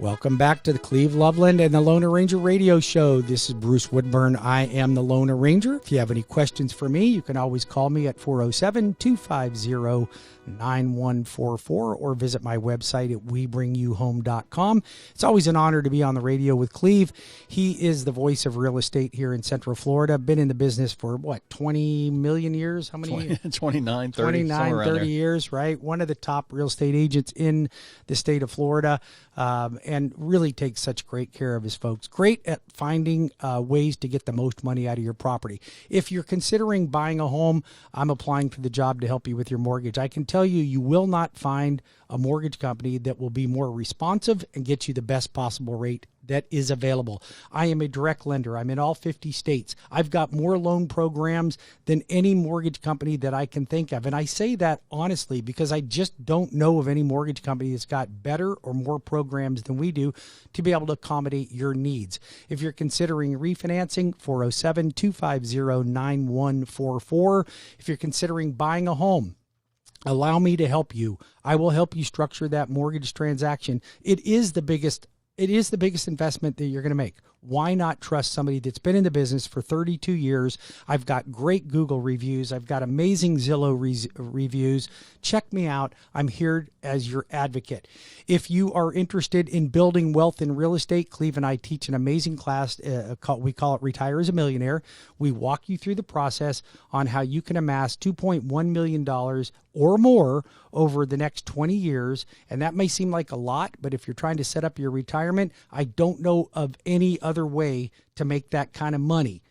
Welcome back to the Cleve, Loveland, and the Lone Ranger Radio Show. This is Bruce Woodburn. I am the Lone Ranger. If you have any questions for me, you can always call me at 407-250-9144 or visit my website at webringyouhome.com. It's always an honor to be on the radio with Cleve. He is the voice of real estate here in Central Florida. Been in the business for, 20 million years? How many? 29, 30. 30 years, right? One of the top real estate agents in the state of Florida. And really takes such great care of his folks. Great at finding ways to get the most money out of your property. If you're considering buying a home, I'm applying for the job to help you with your mortgage. I can tell you, you will not find a mortgage company that will be more responsive and get you the best possible rate that is available. I am a direct lender. I'm in all 50 states. I've got more loan programs than any mortgage company that I can think of. And I say that honestly because I just don't know of any mortgage company that's got better or more programs than we do to be able to accommodate your needs. If you're considering refinancing, 407-250-9144. If you're considering buying a home, allow me to help you. I will help you structure that mortgage transaction. It is the biggest investment that you're going to make. Why not trust somebody that's been in the business for 32 years? I've got great Google reviews. I've got amazing Zillow reviews. Check me out. I'm here as your advocate. If you are interested in building wealth in real estate, Cleve and I teach an amazing class. We call it Retire as a Millionaire. We walk you through the process on how you can amass $2.1 million or more over the next 20 years. And that may seem like a lot, but if you're trying to set up your retirement, I don't know of any other way to make that kind of money.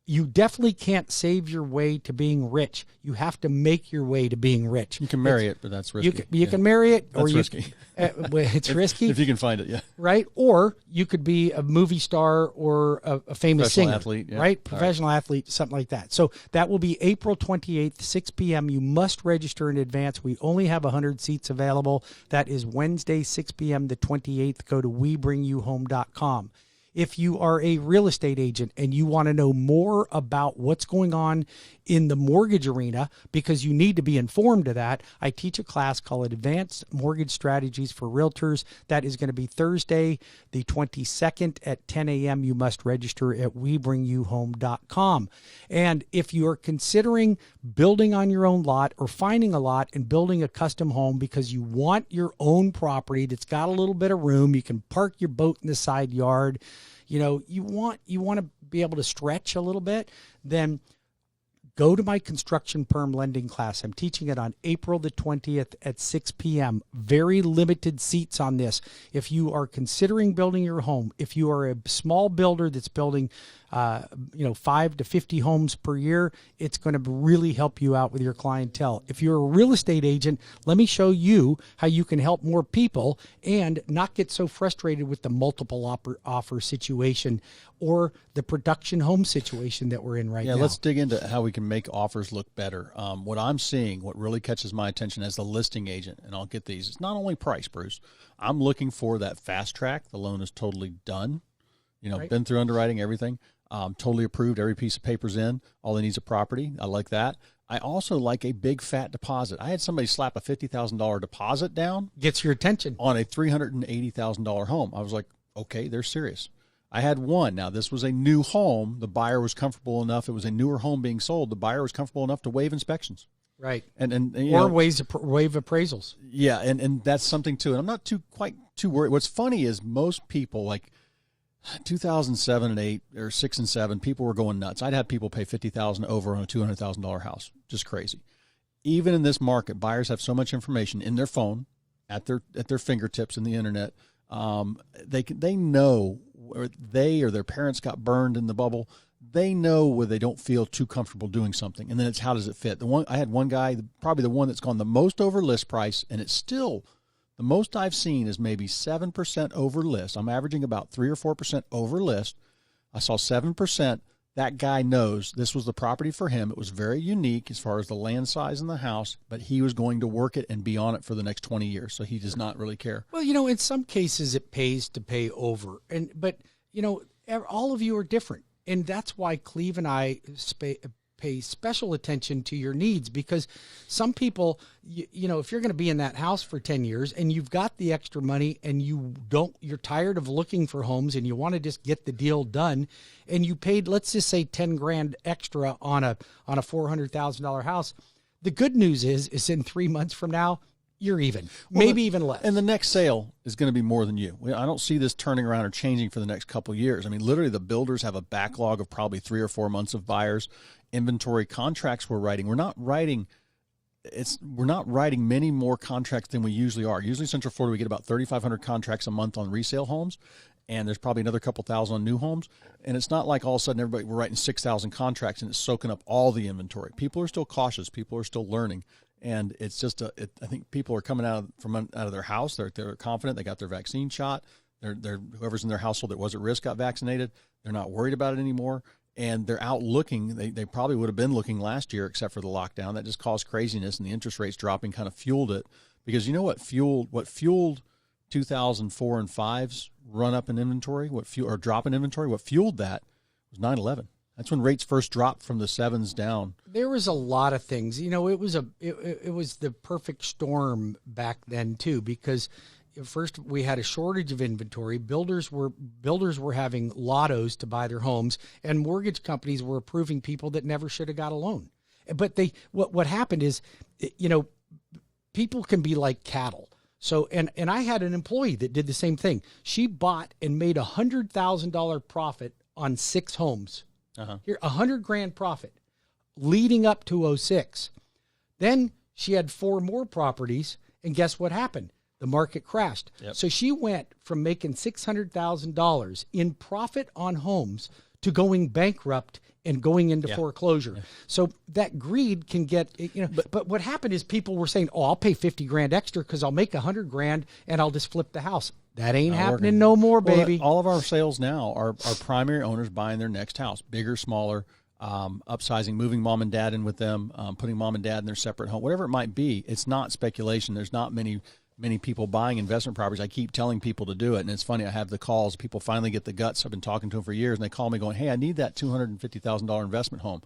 You definitely can't save your way to being rich. You have to make your way to being rich. You can marry it, but that's risky. You can marry it. That's risky. It's risky. If you can find it, yeah. Right? Or you could be a movie star or a famous singer. Athlete, yeah. Right? Professional athlete, something like that. So that will be April 28th, 6 p.m. You must register in advance. We only have 100 seats available. That is Wednesday, 6 p.m. the 28th. Go to webringyouhome.com. If you are a real estate agent and you want to know more about what's going on in the mortgage arena, because you need to be informed of that, I teach a class called Advanced Mortgage Strategies for Realtors. That is going to be Thursday, the 22nd at 10 a.m. You must register at webringyouhome.com. And if you are considering building on your own lot or finding a lot and building a custom home because you want your own property that's got a little bit of room, you can park your boat in the side yard, you want to be able to stretch a little bit, then go to my construction perm lending class. I'm teaching it on April the 20th at 6 p.m. Very limited seats on this. If you are considering building your home, if you are a small builder that's building 5 to 50 homes per year, it's going to really help you out with your clientele. If you're a real estate agent, let me show you how you can help more people and not get so frustrated with the multiple offer situation or the production home situation that we're in right now. Yeah, let's dig into how we can make offers look better. What I'm seeing, what really catches my attention as the listing agent, and I'll get these, it's not only price, Bruce. I'm looking for that fast track. The loan is totally done. Right. Been through underwriting, everything. Totally approved. Every piece of paper's in. All they need is a property. I like that. I also like a big fat deposit. I had somebody slap a $50,000 deposit down. Gets your attention. On a $380,000 home. I was like, okay, they're serious. I had one. Now, this was a new home. The buyer was comfortable enough. It was a newer home being sold. The buyer was comfortable enough to waive inspections. Right. And waive appraisals. Yeah, and that's something too. And I'm not quite too worried. What's funny is most people, like 2007 and 8 or 6 and 7, people were going nuts. I'd have people pay $50,000 over on a $200,000 house. Just crazy. Even in this market, buyers have so much information in their phone, at their fingertips in the internet. They know where they or their parents got burned in the bubble. They know where they don't feel too comfortable doing something, and then it's how does it fit. I had one guy, probably the one that's gone the most over list price, and it's still the most I've seen is maybe 7% over list. I'm averaging about 3 or 4% over list. I saw 7%. That guy knows this was the property for him. It was very unique as far as the land size in the house, but he was going to work it and be on it for the next 20 years. So he does not really care. Well, in some cases it pays to pay over. But all of you are different. And that's why Cleve and I pay special attention to your needs, because some people, you know, if you're going to be in that house for 10 years and you've got the extra money and you're tired of looking for homes and you want to just get the deal done, and you paid, let's just say 10 grand extra on a $400,000 house. The good news is in 3 months from now, you're even, maybe even less. And the next sale is going to be more than you. I don't see this turning around or changing for the next couple of years. I mean, literally the builders have a backlog of probably 3 or 4 months of buyers. Inventory contracts we're writing. We're not writing many more contracts than we usually are. Usually Central Florida, we get about 3,500 contracts a month on resale homes, and there's probably another couple thousand on new homes. And it's not like all of a sudden we're writing 6,000 contracts and it's soaking up all the inventory. People are still cautious. People are still learning. And it's just, I think people are coming out of their house. They're confident. They got their vaccine shot. They're whoever's in their household that was at risk got vaccinated. They're not worried about it anymore. And they're out looking. They probably would have been looking last year, except for the lockdown. That just caused craziness, and the interest rates dropping kind of fueled it. Because you know what fueled 2004 and 5's run up in inventory, or drop in inventory? What fueled that was 9/11. That's when rates first dropped from the 7s down. There was a lot of things. You know, it was the perfect storm back then too, because first we had a shortage of inventory. Builders were having lottos to buy their homes, and mortgage companies were approving people that never should have got a loan. But what happened is, you know, people can be like cattle. So, and I had an employee that did the same thing. She bought and made $100,000 profit on 6 homes. Here, $100,000 profit leading up to 2006. Then she had 4 more properties, and guess what happened? The market crashed. Yep. So she went from making $600,000 in profit on homes to going bankrupt and going into foreclosure. Yeah. So that greed can get, you know, but what happened is people were saying, oh, I'll pay $50,000 extra because I'll make $100,000 and I'll just flip the house. That ain't happening no more, baby. All of our sales now are primary owners buying their next house, bigger, smaller, upsizing, moving mom and dad in with them, putting mom and dad in their separate home, whatever it might be. It's not speculation. There's not many people buying investment properties. I keep telling people to do it, and it's funny. I have the calls. People finally get the guts. I've been talking to them for years, and they call me going, "Hey, I need that $250,000 investment home."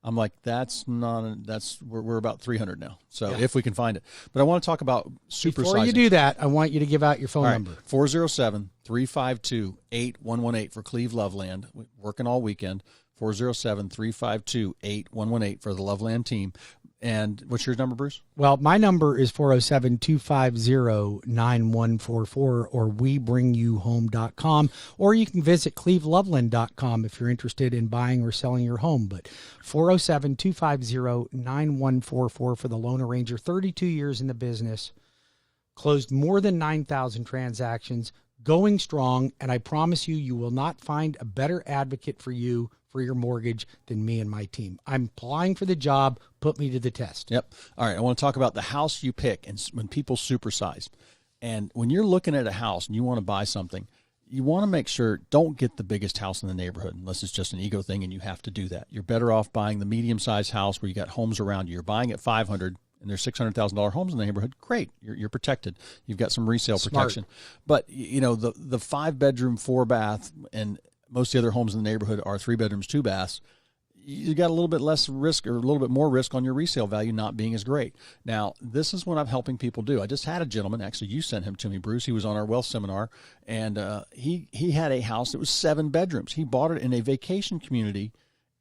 I'm like, we're about 300 now. So if we can find it. But I want to talk about supersizing. Before you do that, I want you to give out your phone number. 407-352-8118 for Cleve Loveland. We're working all weekend. 407-352-8118 for the Loveland team. And what's your number, Bruce? Well, my number is 407-250-9144 or WeBringYouHome.com, or you can visit CleveLoveland.com if you're interested in buying or selling your home. But 407-250-9144 for the Loan Arranger, 32 years in the business, closed more than 9,000 transactions, going strong, and I promise you will not find a better advocate for you for your mortgage than me and my team. I'm applying for the job. Put me to the test. Yep. All right. I want to talk about the house you pick and when people supersize. And when you're looking at a house and you want to buy something, you want to make sure, don't get the biggest house in the neighborhood unless it's just an ego thing and you have to do that. You're better off buying the medium-sized house where you got homes around you. You're buying at $500,000 and there's $600,000 homes in the neighborhood. Great. You're protected. You've got some resale protection. But, you know, the 5-bedroom, 4-bath, and most of the other homes in the neighborhood are 3 bedrooms, 2 baths. You got a little bit less risk, or a little bit more risk on your resale value not being as great. Now, this is what I'm helping people do. I just had a gentleman, actually you sent him to me, Bruce. He was on our wealth seminar, and he had a house that was 7 bedrooms. He bought it in a vacation community,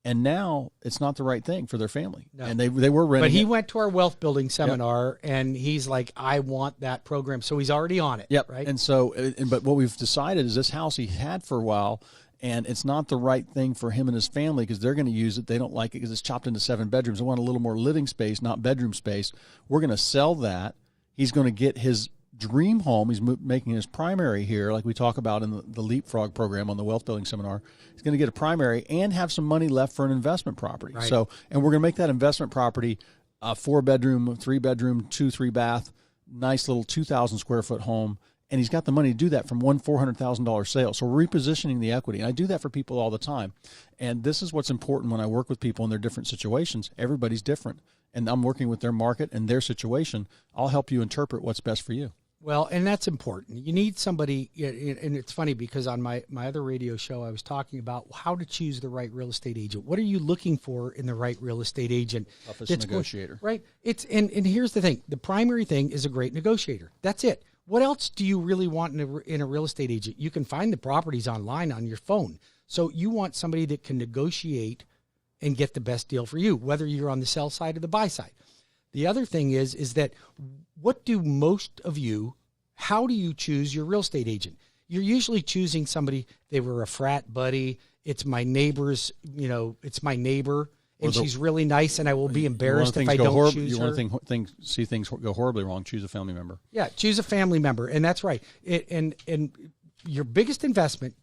and now it's not the right thing for their family. No. And they were renting. But he went to our wealth building seminar, and he's like, I want that program. So he's already on it. Yep. Right. And so, but what we've decided is this house he had for a while, and it's not the right thing for him and his family because they're going to use it. They don't like it because it's chopped into 7 bedrooms. They want a little more living space, not bedroom space. We're going to sell that. He's going to get his dream home. He's making his primary here, like we talk about in the Leapfrog program on the wealth building seminar. He's going to get a primary and have some money left for an investment property. Right. So, and we're going to make that investment property a 4-bedroom, 3-bedroom, 2, 3-bath, nice little 2,000 square foot home. And he's got the money to do that from one $400,000 sale. So we're repositioning the equity. And I do that for people all the time. And this is what's important when I work with people in their different situations. Everybody's different. And I'm working with their market and their situation. I'll help you interpret what's best for you. Well, and that's important. You need somebody, and it's funny because on my other radio show, I was talking about how to choose the right real estate agent. What are you looking for in the right real estate agent? Toughest negotiator. Right. And here's the thing. The primary thing is a great negotiator. That's it. What else do you really want in a real estate agent? You can find the properties online on your phone. So you want somebody that can negotiate and get the best deal for you, whether you're on the sell side or the buy side. The other thing is that what do most of you, how do you choose your real estate agent? You're usually choosing somebody, they were a frat buddy, it's my neighbor's, it's my neighbor, and she's really nice, and I will be embarrassed if I don't choose her. You want to see things go horribly wrong, choose a family member. Yeah, choose a family member, and that's right. And your biggest investment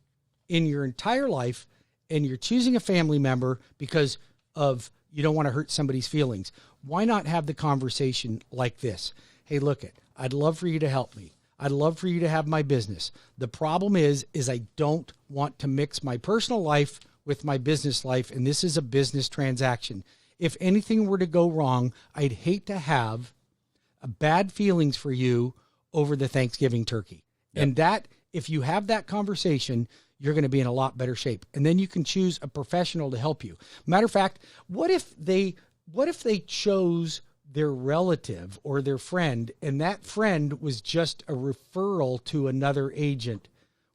in your entire life, and you're choosing a family member because of you don't want to hurt somebody's feelings. Why not have the conversation like this? Hey, look, I'd love for you to help me. I'd love for you to have my business. The problem is I don't want to mix my personal life with my business life, and this is a business transaction. If anything were to go wrong, I'd hate to have bad feelings for you over the Thanksgiving turkey. Yep. And that, if you have that conversation, you're going to be in a lot better shape. And then you can choose a professional to help you. Matter of fact, what if they chose their relative or their friend, and that friend was just a referral to another agent?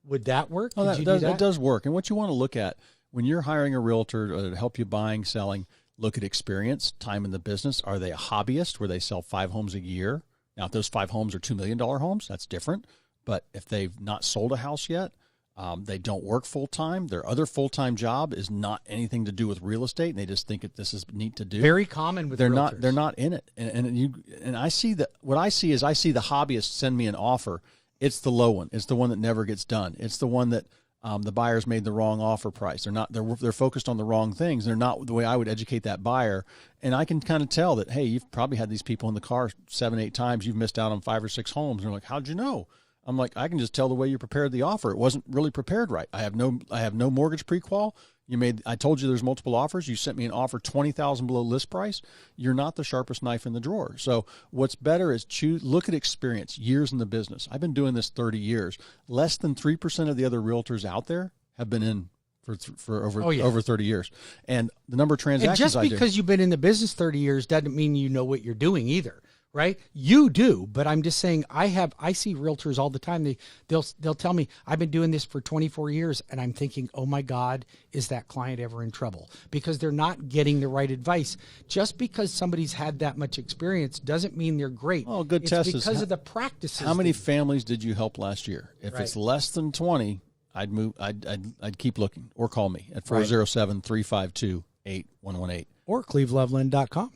Would that work? Oh, that does work. And what you want to look at when you're hiring a realtor to help you buying, selling, look at experience, time in the business. Are they a hobbyist where they sell 5 homes a year? Now, if those 5 homes are $2 million homes, that's different. But if they've not sold a house yet, they don't work full-time. Their other full-time job is not anything to do with real estate, and they just think this is neat to do. Very common with realtors. They're not in it. And I see that. What I see is the hobbyists send me an offer. It's the low one. It's the one that never gets done. It's the one that the buyer's made the wrong offer price. They're focused on the wrong things. They're not the way I would educate that buyer. And I can kind of tell that, hey, you've probably had these people in the car 7, 8 times. You've missed out on 5 or 6 homes. And they're like, how'd you know? I'm like, I can just tell the way you prepared the offer. It wasn't really prepared right. I have no mortgage pre-qual. I told you there's multiple offers. You sent me an offer $20,000 below list price. You're not the sharpest knife in the drawer. So what's better is look at experience, years in the business. I've been doing this 30 years. Less than 3% of the other realtors out there have been in for over 30 years. And the number of transactions and just because you've been in the business 30 years doesn't mean you know what you're doing either. Right? You do, but I'm just saying I see realtors all the time. They'll tell me, I've been doing this for 24 years, and I'm thinking, oh my God, is that client ever in trouble? Because they're not getting the right advice. Just because somebody's had that much experience doesn't mean they're great. Oh, good test is because of the practices. How many families did you help last year? If it's less than 20, I'd keep looking, or call me at 407-352-8118. Or cleveloveland.com.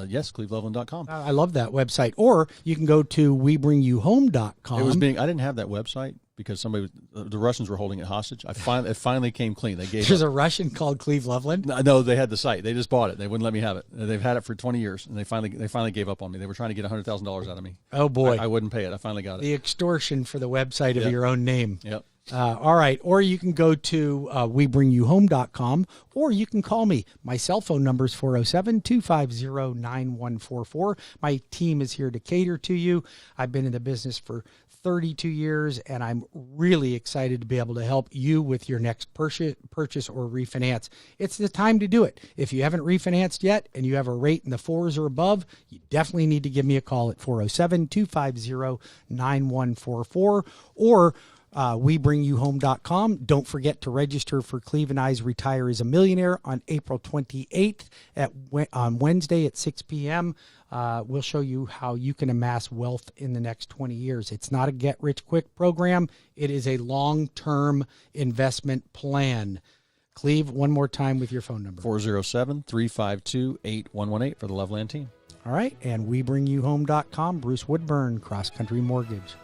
Yes, cleveloveland.com. I love that website. Or you can go to webringyouhome.com. I didn't have that website because the Russians were holding it hostage. It finally came clean. There's a Russian called Cleve Loveland? No, they had the site. They just bought it. They wouldn't let me have it. They've had it for 20 years, and they finally gave up on me. They were trying to get $100,000 out of me. Oh, boy. I wouldn't pay it. I finally got it. The extortion for the website of your own name. Yep. All right. Or you can go to webringyouhome.com, or you can call me. My cell phone number is 407-250-9144. My team is here to cater to you. I've been in the business for 32 years, and I'm really excited to be able to help you with your next purchase or refinance. It's the time to do it. If you haven't refinanced yet and you have a rate in the 4s or above, you definitely need to give me a call at 407-250-9144, or webringyouhome.com. Don't forget to register for Cleve and I's Retire as a Millionaire on April 28th on Wednesday at 6 p.m. We'll show you how you can amass wealth in the next 20 years. It's not a get-rich-quick program. It is a long-term investment plan. Cleve, one more time with your phone number. 407-352-8118 for the Loveland team. All right, and webringyouhome.com, Bruce Woodburn, CrossCountry Mortgage.